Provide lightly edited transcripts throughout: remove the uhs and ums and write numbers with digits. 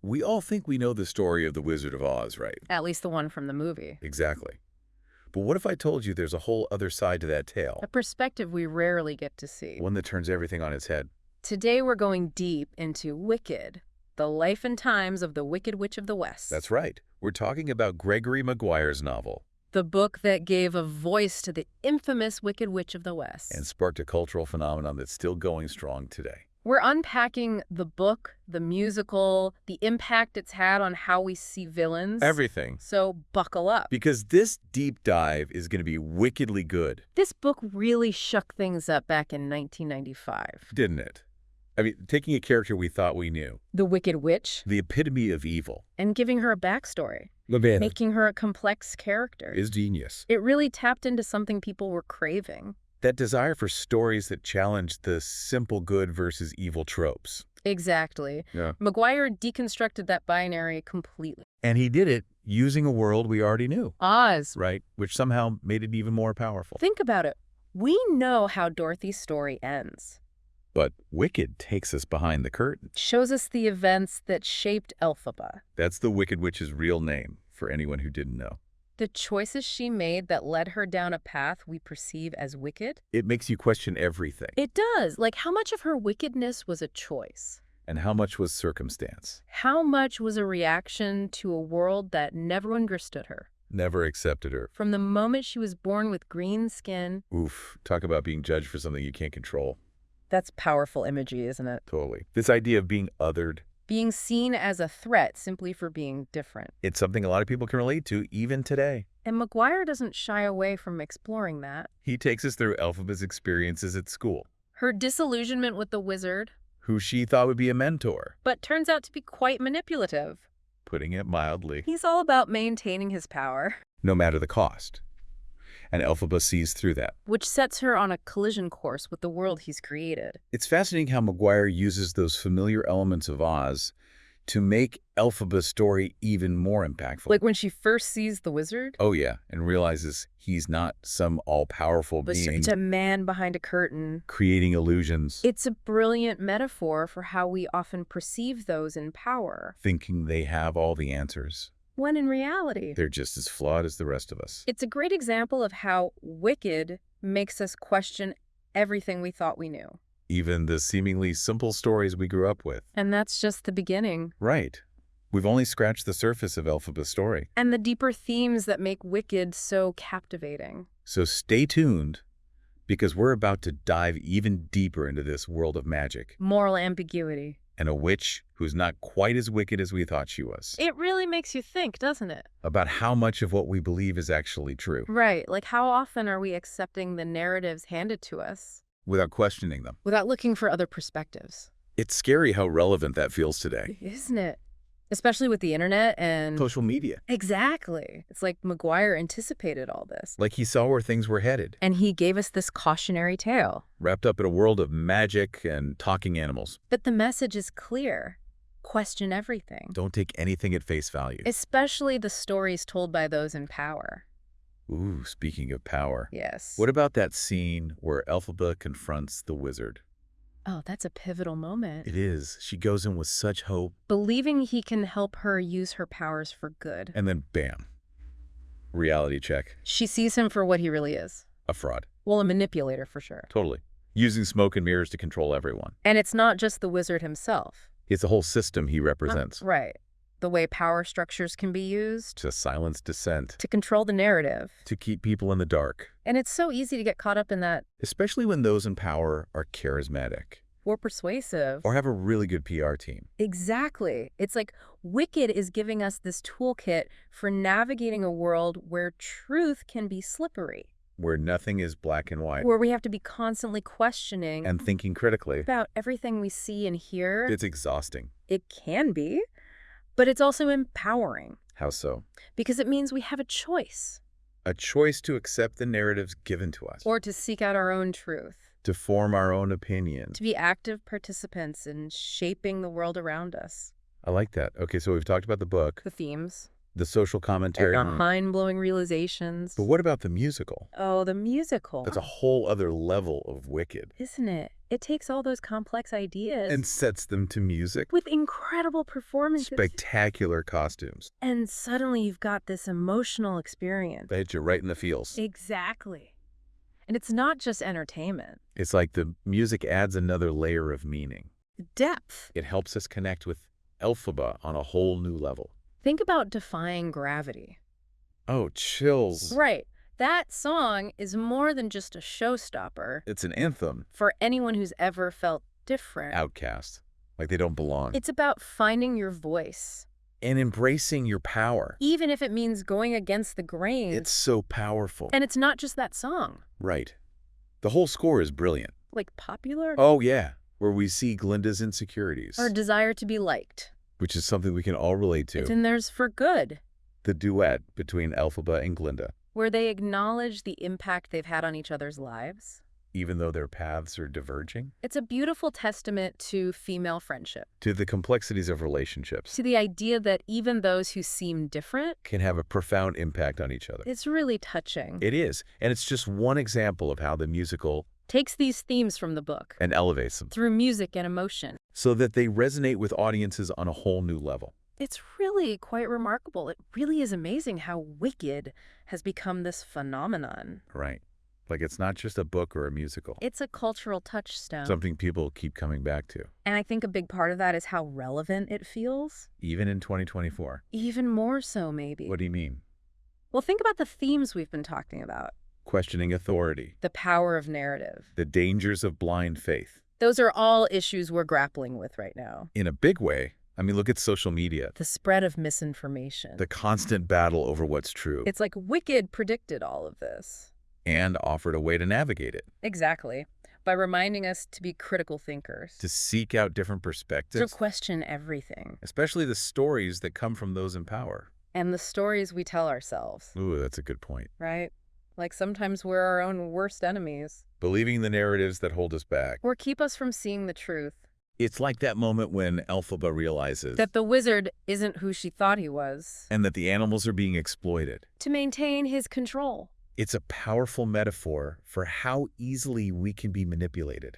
We all think we know the story of the Wizard of Oz, right? At least the one from the movie. Exactly. But what if I told you there's a whole other side to that tale? A perspective we rarely get to see. One that turns everything on its head. Today we're going deep into Wicked, the life and times of the Wicked Witch of the West. That's right. We're talking about Gregory Maguire's novel. The book that gave a voice to the infamous Wicked Witch of the West. And sparked a cultural phenomenon that's still going strong today. We're unpacking the book, the musical, the impact it's had on how we see villains. Everything. So buckle up. Because this deep dive is going to be wickedly good. This book really shook things up back in 1995. Didn't it? I mean, taking a character we thought we knew. The Wicked Witch. The epitome of evil. And giving her a backstory. Making her a complex character. Is genius. It really tapped into something people were craving. That desire for stories that challenge the simple good versus evil tropes. Exactly. Yeah. Maguire deconstructed that binary completely. And he did it using a world we already knew. Oz. Right, which somehow made it even more powerful. Think about it. We know how Dorothy's story ends. But Wicked takes us behind the curtain. Shows us the events that shaped Elphaba. That's the Wicked Witch's real name, for anyone who didn't know. The choices she made that led her down a path we perceive as wicked? It makes you question everything. It does. Like, how much of her wickedness was a choice? And how much was circumstance? How much was a reaction to a world that never understood her? Never accepted her. From the moment she was born with green skin. Oof, talk about being judged for something you can't control. That's powerful imagery, isn't it? Totally. This idea of being othered. Being seen as a threat simply for being different. It's something a lot of people can relate to, even today. And Maguire doesn't shy away from exploring that. He takes us through Elphaba's experiences at school. Her disillusionment with the wizard. Who she thought would be a mentor. But turns out to be quite manipulative. Putting it mildly. He's all about maintaining his power. No matter the cost. And Elphaba sees through that. Which sets her on a collision course with the world he's created. It's fascinating how Maguire uses those familiar elements of Oz to make Elphaba's story even more impactful. Like when she first sees the wizard? Oh yeah, and realizes he's not some all-powerful being. But a man behind a curtain. Creating illusions. It's a brilliant metaphor for how we often perceive those in power. Thinking they have all the answers. When in reality, they're just as flawed as the rest of us. It's a great example of how Wicked makes us question everything we thought we knew. Even the seemingly simple stories we grew up with. And that's just the beginning. Right. We've only scratched the surface of Elphaba's story. And the deeper themes that make Wicked so captivating. So stay tuned, because we're about to dive even deeper into this world of magic. Moral ambiguity. And a witch who's not quite as wicked as we thought she was. It really makes you think, doesn't it? About how much of what we believe is actually true. Right. Like, how often are we accepting the narratives handed to us? Without questioning them. Without looking for other perspectives. It's scary how relevant that feels today. Isn't it? Especially with the internet and... social media. Exactly. It's like Maguire anticipated all this. Like he saw where things were headed. And he gave us this cautionary tale. Wrapped up in a world of magic and talking animals. But the message is clear. Question everything. Don't take anything at face value. Especially the stories told by those in power. Ooh, speaking of power. Yes. What about that scene where Elphaba confronts the wizard? Oh, that's a pivotal moment. It is. She goes in with such hope. Believing he can help her use her powers for good. And then bam. Reality check. She sees him for what he really is. A fraud. Well, a manipulator for sure. Totally. Using smoke and mirrors to control everyone. And it's not just the wizard himself. It's a whole system he represents. Right. The way power structures can be used. To silence dissent. To control the narrative. To keep people in the dark. And it's so easy to get caught up in that. Especially when those in power are charismatic. Or persuasive. Or have a really good PR team. Exactly. It's like Wicked is giving us this toolkit for navigating a world where truth can be slippery. Where nothing is black and white. Where we have to be constantly questioning. And thinking critically. About everything we see and hear. It's exhausting. It can be. But it's also empowering. How so? Because it means we have a choice. A choice to accept the narratives given to us. Or to seek out our own truth. To form our own opinion. To be active participants in shaping the world around us. I like that. Okay, so we've talked about the book. The themes. The social commentary. Mind-blowing realizations. But what about the musical? Oh, the musical. That's a whole other level of Wicked. Isn't it? It takes all those complex ideas. And sets them to music. With incredible performances. Spectacular costumes. And suddenly you've got this emotional experience. They hit you right in the feels. Exactly. And it's not just entertainment. It's like the music adds another layer of meaning. Depth. It helps us connect with Elphaba on a whole new level. Think about Defying Gravity. Oh, chills. Right. That song is more than just a showstopper. It's an anthem. For anyone who's ever felt different. Outcast. Like they don't belong. It's about finding your voice. And embracing your power. Even if it means going against the grain. It's so powerful. And it's not just that song. Right. The whole score is brilliant. Like popular? Oh, yeah. Where we see Glinda's insecurities. Or desire to be liked. Which is something we can all relate to. And there's For Good. The duet between Elphaba and Glinda. Where they acknowledge the impact they've had on each other's lives. Even though their paths are diverging. It's a beautiful testament to female friendship. To the complexities of relationships. To the idea that even those who seem different can have a profound impact on each other. It's really touching. It is. And it's just one example of how the musical takes these themes from the book and elevates them through music and emotion so that they resonate with audiences on a whole new level. It's really quite remarkable. It really is amazing how Wicked has become this phenomenon. Right. Like it's not just a book or a musical. It's a cultural touchstone. Something people keep coming back to. And I think a big part of that is how relevant it feels. Even in 2024. Even more so, maybe. What do you mean? Well, think about the themes we've been talking about. Questioning authority. The power of narrative. The dangers of blind faith. Those are all issues we're grappling with right now. In a big way. I mean, look at social media. The spread of misinformation. The constant battle over what's true. It's like Wicked predicted all of this. And offered a way to navigate it. Exactly. By reminding us to be critical thinkers. To seek out different perspectives. To question everything. Especially the stories that come from those in power. And the stories we tell ourselves. Ooh, that's a good point. Right? Like sometimes we're our own worst enemies. Believing the narratives that hold us back. Or keep us from seeing the truth. It's like that moment when Elphaba realizes that the wizard isn't who she thought he was. And that the animals are being exploited. To maintain his control. It's a powerful metaphor for how easily we can be manipulated.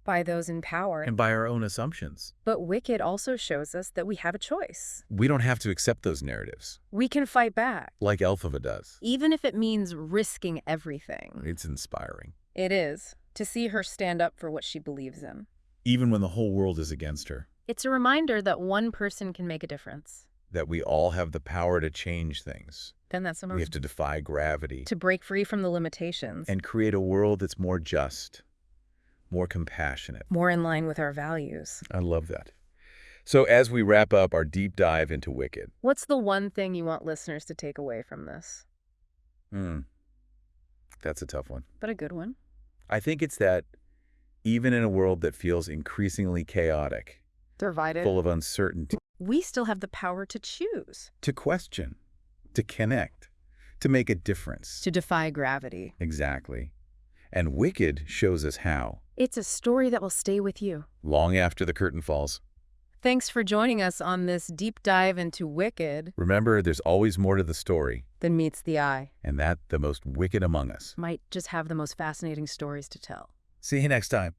By those in power. And by our own assumptions. But Wicked also shows us that we have a choice. We don't have to accept those narratives. We can fight back. Like Elphaba does. Even if it means risking everything. It's inspiring. It is. To see her stand up for what she believes in. Even when the whole world is against her. It's a reminder that one person can make a difference. That we all have the power to change things. Then that's We have to defy gravity. To break free from the limitations. And create a world that's more just, more compassionate. More in line with our values. I love that. So as we wrap up our deep dive into Wicked. What's the one thing you want listeners to take away from this? That's a tough one. But a good one. I think it's that even in a world that feels increasingly chaotic, divided, full of uncertainty, we still have the power to choose. To question, to connect, to make a difference. To defy gravity. Exactly. And Wicked shows us how. It's a story that will stay with you. Long after the curtain falls. Thanks for joining us on this deep dive into Wicked. Remember, there's always more to the story than meets the eye. And that the most wicked among us might just have the most fascinating stories to tell. See you next time.